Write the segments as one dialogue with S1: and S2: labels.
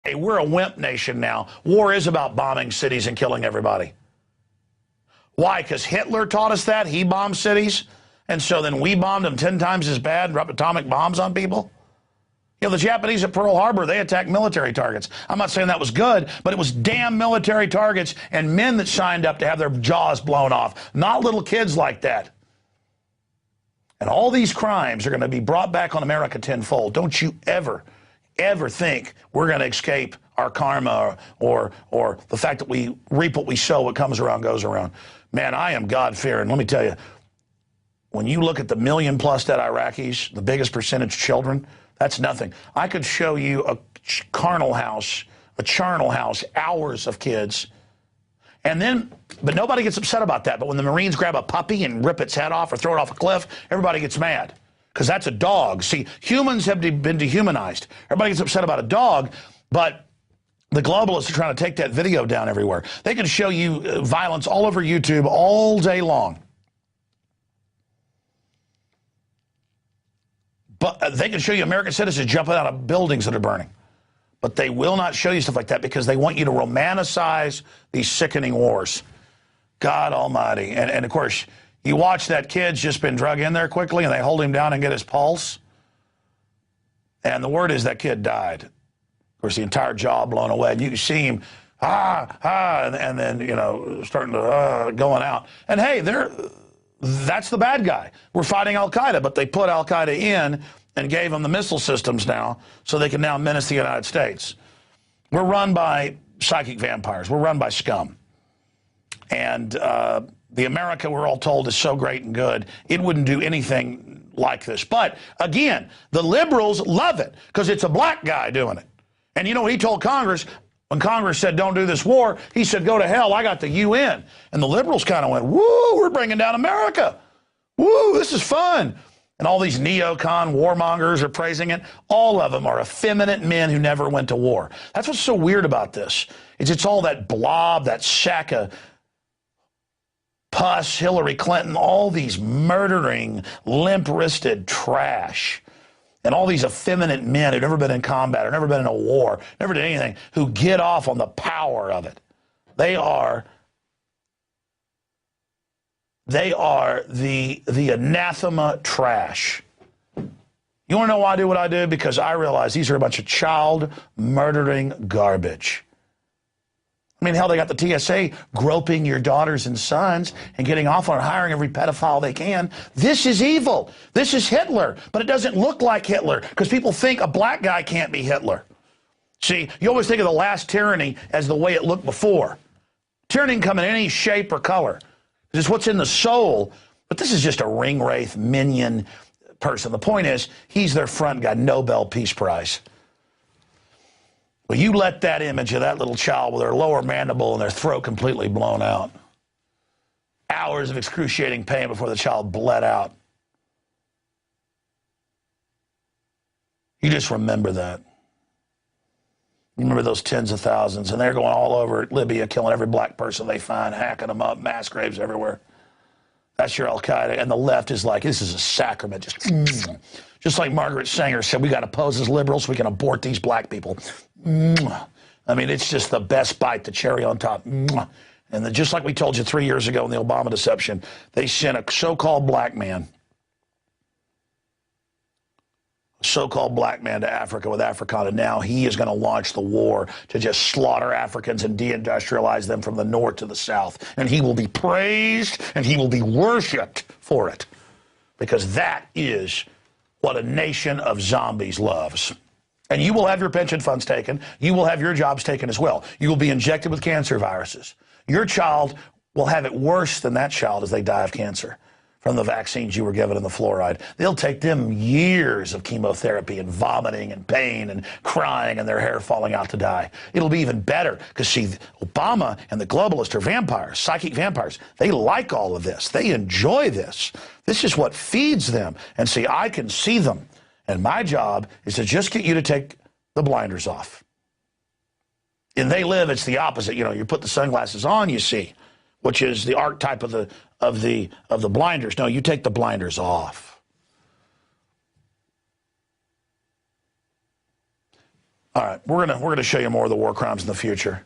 S1: Hey, we're a wimp nation now. War is about bombing cities and killing everybody. Why? Because Hitler taught us that. He bombed cities. And so then we bombed them 10 times as bad, dropped atomic bombs on people. You know, the Japanese at Pearl Harbor, they attacked military targets. I'm not saying that was good, but it was damn military targets and men that signed up to have their jaws blown off, not little kids like that. And all these crimes are going to be brought back on America tenfold. Don't you ever think we're going to escape our karma or the fact that we reap what we sow, what comes around goes around. Man, I am God-fearing. Let me tell you, when you look at the million-plus dead Iraqis, the biggest percentage children, that's nothing. I could show you a charnel house, hours of kids, but nobody gets upset about that. But when the Marines grab a puppy and rip its head off or throw it off a cliff, everybody gets mad because that's a dog. See, humans have been dehumanized. Everybody gets upset about a dog, but the globalists are trying to take that video down everywhere. They can show you violence all over YouTube all day long. But they can show you American citizens jumping out of buildings that are burning. But they will not show you stuff like that because they want you to romanticize these sickening wars. God almighty. And of course, you watch that kid's just been drug in there quickly and they hold him down and get his pulse. And the word is that kid died. Of course, the entire jaw blown away. And you can see him, and then, you know, starting to, going out. And hey, that's the bad guy. We're fighting Al-Qaeda, but they put Al-Qaeda in and gave them the missile systems now so they can now menace the United States. We're run by psychic vampires. We're run by scum. And the America we're all told is so great and good, it wouldn't do anything like this. But again, the liberals love it because it's a black guy doing it. And you know what he told Congress? When Congress said, don't do this war, he said, go to hell, I got the UN. And the liberals kind of went, woo, we're bringing down America. Woo, this is fun. And all these neocon warmongers are praising it. All of them are effeminate men who never went to war. That's what's so weird about this. It's all that blob, that sack of pus, Hillary Clinton, all these murdering, limp-wristed trash. And all these effeminate men who've never been in combat or never been in a war, never did anything, who get off on the power of it. They are the anathema trash. You want to know why I do what I do? Because I realize these are a bunch of child murdering garbage. I mean, hell, they got the TSA groping your daughters and sons and getting off on hiring every pedophile they can. This is evil. This is Hitler. But it doesn't look like Hitler because people think a black guy can't be Hitler. See, you always think of the last tyranny as the way it looked before. Tyranny can come in any shape or color. It's just what's in the soul. But this is just a ring-wraith minion person. The point is, he's their front guy, Nobel Peace Prize. Well, you let that image of that little child with their lower mandible and their throat completely blown out. Hours of excruciating pain before the child bled out. You just remember that. You remember those tens of thousands, and they're going all over Libya, killing every black person they find, hacking them up, mass graves everywhere. That's your Al-Qaeda. And the left is like, this is a sacrament. Just like Margaret Sanger said, we got to pose as liberals so we can abort these black people. I mean, it's just the best bite, the cherry on top. And just like we told you 3 years ago in the Obama deception, they sent a so-called black man to Africa with Africana. Now he is going to launch the war to just slaughter Africans and deindustrialize them from the north to the south. And he will be praised and he will be worshipped for it. Because that is what a nation of zombies loves. And you will have your pension funds taken. You will have your jobs taken as well. You will be injected with cancer viruses. Your child will have it worse than that child as they die of cancer from the vaccines you were given and the fluoride. They'll take them years of chemotherapy and vomiting and pain and crying and their hair falling out to die. It'll be even better because, see, Obama and the globalists are vampires, psychic vampires. They like all of this. They enjoy this. This is what feeds them. And see, I can see them. And my job is to just get you to take the blinders off. And they live, it's the opposite. You know, you put the sunglasses on, you see, which is the archetype of the blinders. No, you take the blinders off. All right, we're gonna show you more of the war crimes in the future.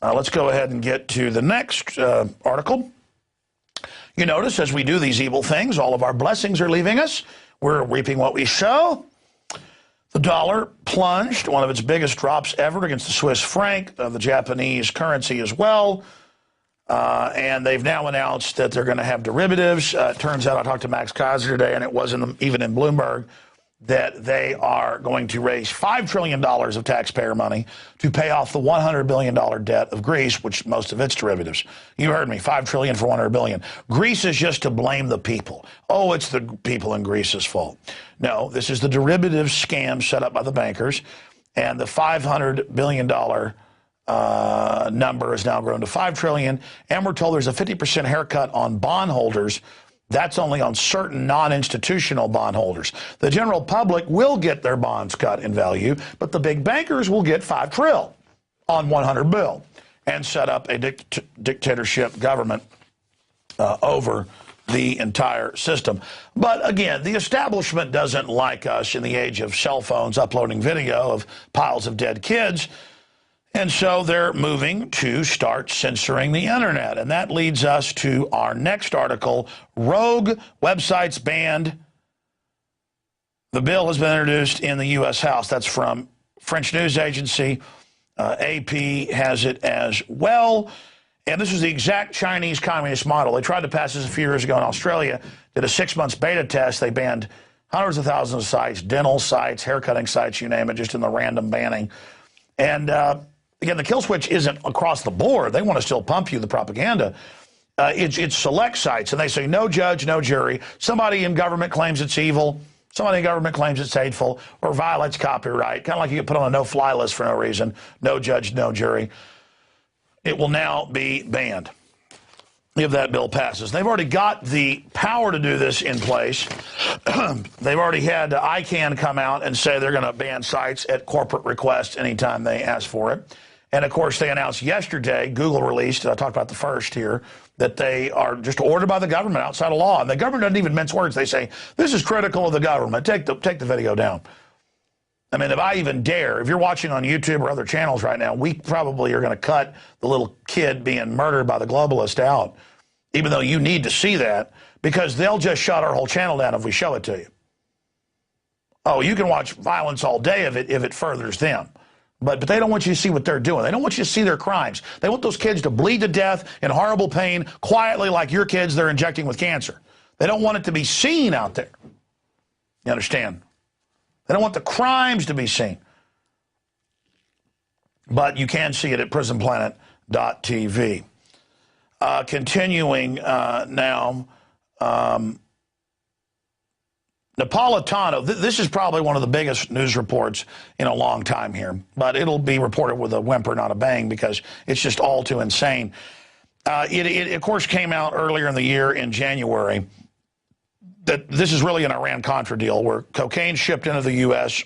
S1: Let's go ahead and get to the next article. You notice as we do these evil things, all of our blessings are leaving us. We're reaping what we sow. The dollar plunged, one of its biggest drops ever against the Swiss franc, the Japanese currency as well. And they've now announced that they're going to have derivatives. It turns out I talked to Max Kaiser today, and it wasn't even in Bloomberg, that they are going to raise $5 trillion of taxpayer money to pay off the $100 billion debt of Greece, which most of its derivatives. You heard me, $5 trillion for $100 billion. Greece is just to blame the people. Oh, it's the people in Greece's fault. No, this is the derivative scam set up by the bankers, and the $500 billion number has now grown to $5 trillion, and we're told there's a 50% haircut on bondholders. That's only on certain non-institutional bondholders. The general public will get their bonds cut in value, but the big bankers will get $5 trillion on 100 bill and set up a dictatorship government over the entire system. But again, the establishment doesn't like us in the age of cell phones uploading video of piles of dead kids. And so they're moving to start censoring the internet. And that leads us to our next article, Rogue Websites Banned. The bill has been introduced in the U.S. House. That's from French news agency. AP has it as well. And this is the exact Chinese communist model. They tried to pass this a few years ago in Australia, did a 6-month beta test. They banned hundreds of thousands of sites, dental sites, haircutting sites, you name it, just in the random banning. And again, the kill switch isn't across the board. They want to still pump you the propaganda. It's select sites, and they say no judge, no jury. Somebody in government claims it's evil. Somebody in government claims it's hateful or violates copyright. Kind of like you get put on a no-fly list for no reason. No judge, no jury. It will now be banned if that bill passes. They've already got the power to do this in place. They've already had ICANN come out and say they're going to ban sites at corporate request anytime they ask for it. And, of course, they announced yesterday, Google released, I talked about the first here, that they are just ordered by the government outside of law. And the government doesn't even mince words. They say, this is critical of the government. Take the video down. I mean, if I even dare, if you're watching on YouTube or other channels right now, we probably are going to cut the little kid being murdered by the globalist out, even though you need to see that, because they'll just shut our whole channel down if we show it to you. Oh, you can watch violence all day if it furthers them. But they don't want you to see what they're doing. They don't want you to see their crimes. They want those kids to bleed to death in horrible pain, quietly like your kids they're injecting with cancer. They don't want it to be seen out there. You understand? They don't want the crimes to be seen. But you can see it at prisonplanet.tv. Continuing now, Napolitano, this is probably one of the biggest news reports in a long time here, but it'll be reported with a whimper, not a bang, because it's just all too insane. It of course, came out earlier in the year in January that this is really an Iran-Contra deal where cocaine shipped into the U.S.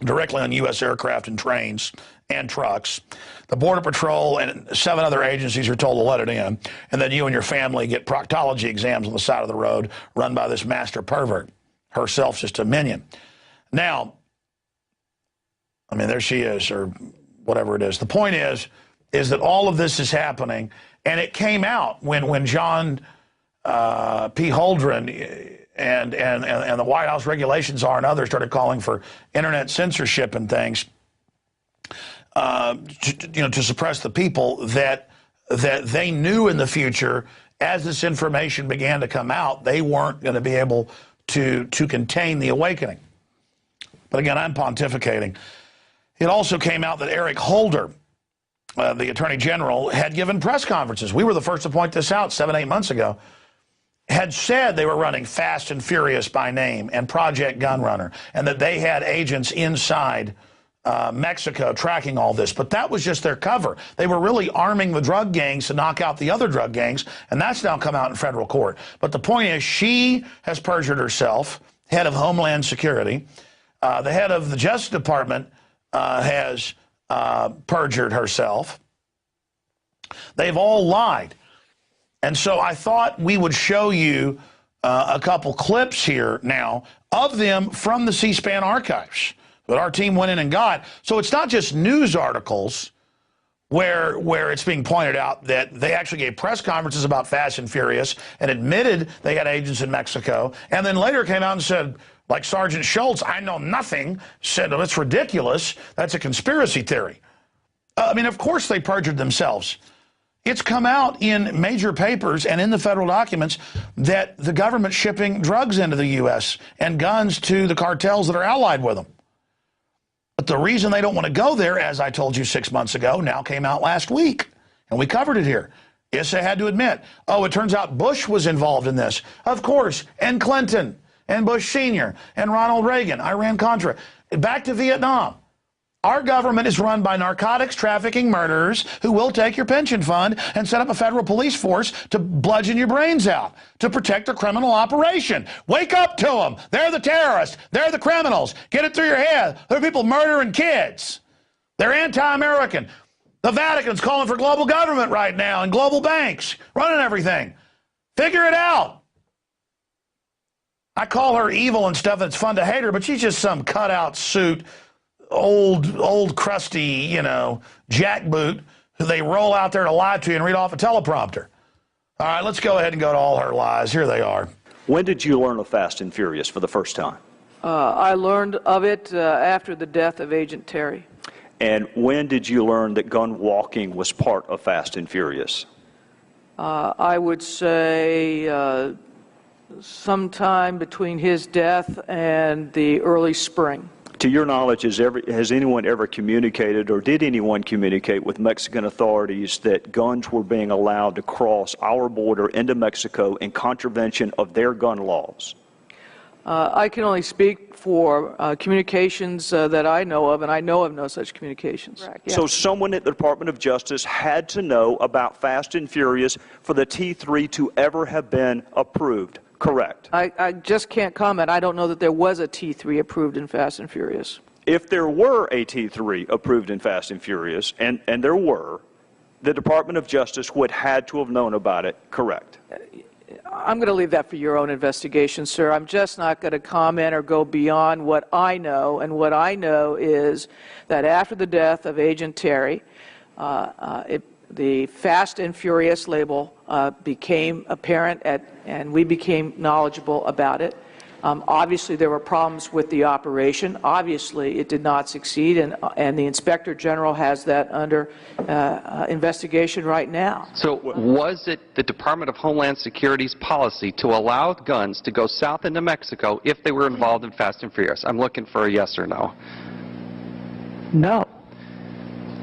S1: directly on U.S. aircraft and trains and trucks. The Border Patrol and 7 other agencies are told to let it in, and then you and your family get proctology exams on the side of the road run by this master pervert, herself just a minion. Now, I mean, there she is, or whatever it is. The point is that all of this is happening, and it came out when John P. Holdren and the White House Regulations Czar and others started calling for internet censorship and things, to suppress the people, that they knew in the future, as this information began to come out, they weren't going to be able to contain the awakening. But again, I'm pontificating. It also came out that Eric Holder, the Attorney General, had given press conferences. We were the first to point this out 7-8 months ago. Had said they were running Fast and Furious by name and Project Gunrunner, and that they had agents inside Mexico tracking all this. But that was just their cover. They were really arming the drug gangs to knock out the other drug gangs, and that's now come out in federal court. But the point is, she has perjured herself, head of Homeland Security. The head of the Justice Department has perjured herself. They've all lied. And so I thought we would show you a couple clips here now of them from the C-SPAN archives. that our team went in and got. So it's not just news articles where it's being pointed out that they actually gave press conferences about Fast and Furious and admitted they had agents in Mexico, and then later came out and said, like Sergeant Schultz, I know nothing, said, oh, it's ridiculous, that's a conspiracy theory. I mean, of course they perjured themselves. It's come out in major papers and in the federal documents that the government's shipping drugs into the U.S. and guns to the cartels that are allied with them. But the reason they don't want to go there, as I told you 6 months ago, now came out last week, and we covered it here. Issa had to admit, oh, it turns out Bush was involved in this. Of course, and Clinton, and Bush Sr., and Ronald Reagan, Iran-Contra. Back to Vietnam. Our government is run by narcotics trafficking murderers who will take your pension fund and set up a federal police force to bludgeon your brains out to protect a criminal operation. Wake up to them. They're the terrorists. They're the criminals. Get it through your head. They're people murdering kids. They're anti-American. The Vatican's calling for global government right now and global banks running everything. Figure it out. I call her evil and stuff, and it's fun to hate her, but she's just some cutout suit, old crusty, jackboot who they roll out there to lie to you and read off a teleprompter. All right, let's go ahead and go to all her lies. Here they are.
S2: When did you learn of Fast and Furious for the first time?
S3: I learned of it after the death of Agent Terry.
S2: And when did you learn that gun walking was part of Fast and Furious?
S3: I would say sometime between his death and the early spring.
S2: To your knowledge, has anyone ever communicated, or did anyone communicate with Mexican authorities that guns were being allowed to cross our border into Mexico in contravention of their gun laws?
S3: I can only speak for communications that I know of, and I know of no such communications.
S2: Correct, yeah. So someone at the Department of Justice had to know about Fast and Furious for the T3 to ever have been approved, correct?
S3: I just can't comment. I don't know that there was a T3 approved in Fast and Furious.
S2: If there were a T3 approved in Fast and Furious, and there were, the Department of Justice would had to have known about it, correct?
S3: I'm going to leave that for your own investigation, sir. I'm just not going to comment or go beyond what I know, and what I know is that after the death of Agent Terry, the Fast and Furious label became apparent, and we became knowledgeable about it. Obviously, there were problems with the operation. Obviously, it did not succeed, and the Inspector General has that under investigation right now.
S4: So was it the Department of Homeland Security's policy to allow guns to go south into Mexico if they were involved in Fast and Furious? I'm looking for a yes or no.
S3: No.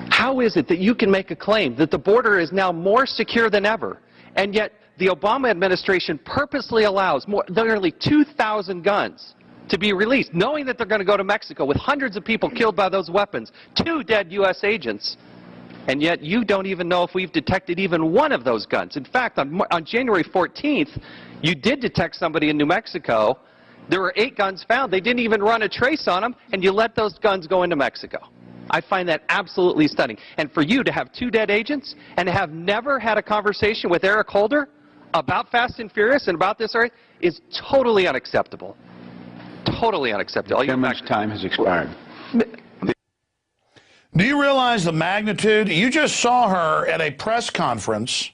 S4: How is it that you can make a claim that the border is now more secure than ever, and yet the Obama administration purposely allows nearly 2,000 guns to be released, knowing that they're going to go to Mexico with hundreds of people killed by those weapons, 2 dead U.S. agents, and yet you don't even know if we've detected even one of those guns. In fact, on January 14th, you did detect somebody in New Mexico. There were 8 guns found. They didn't even run a trace on them, and you let those guns go into Mexico. I find that absolutely stunning. And for you to have 2 dead agents and to have never had a conversation with Eric Holder about Fast and Furious and about this area is totally unacceptable. Totally unacceptable.
S5: How much time has expired?
S1: Do you realize the magnitude? You just saw her at a press conference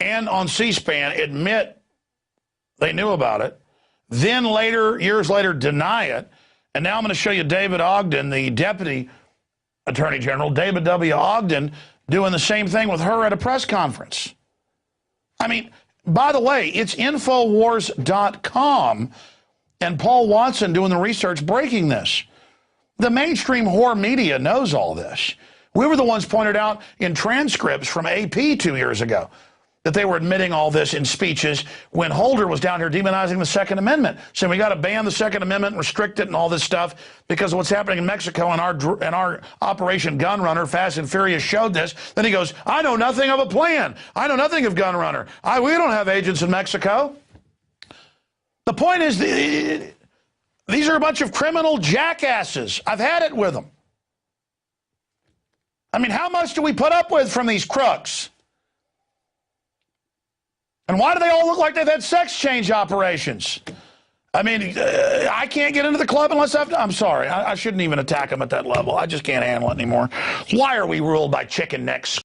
S1: and on C-SPAN admit they knew about it, then later, years later, deny it. And now I'm going to show you David Ogden, the Deputy Attorney General, David W. Ogden, doing the same thing with her at a press conference. I mean, by the way, it's Infowars.com and Paul Watson doing the research breaking this. The mainstream whore media knows all this. We were the ones pointed out in transcripts from AP 2 years ago that they were admitting all this in speeches when Holder was down here demonizing the Second Amendment, saying we got to ban the Second Amendment, restrict it, and all this stuff because of what's happening in Mexico, and our Operation Gun Runner, Fast and Furious, showed this. Then he goes, I know nothing of a plan. I know nothing of Gun Runner. We don't have agents in Mexico. The point is, these are a bunch of criminal jackasses. I've had it with them. I mean, how much do we put up with from these crooks? And why do they all look like they've had sex change operations? I mean, I can't get into the club unless I'm sorry. I shouldn't even attack them at that level. I just can't handle it anymore. Why are we ruled by chicken necks?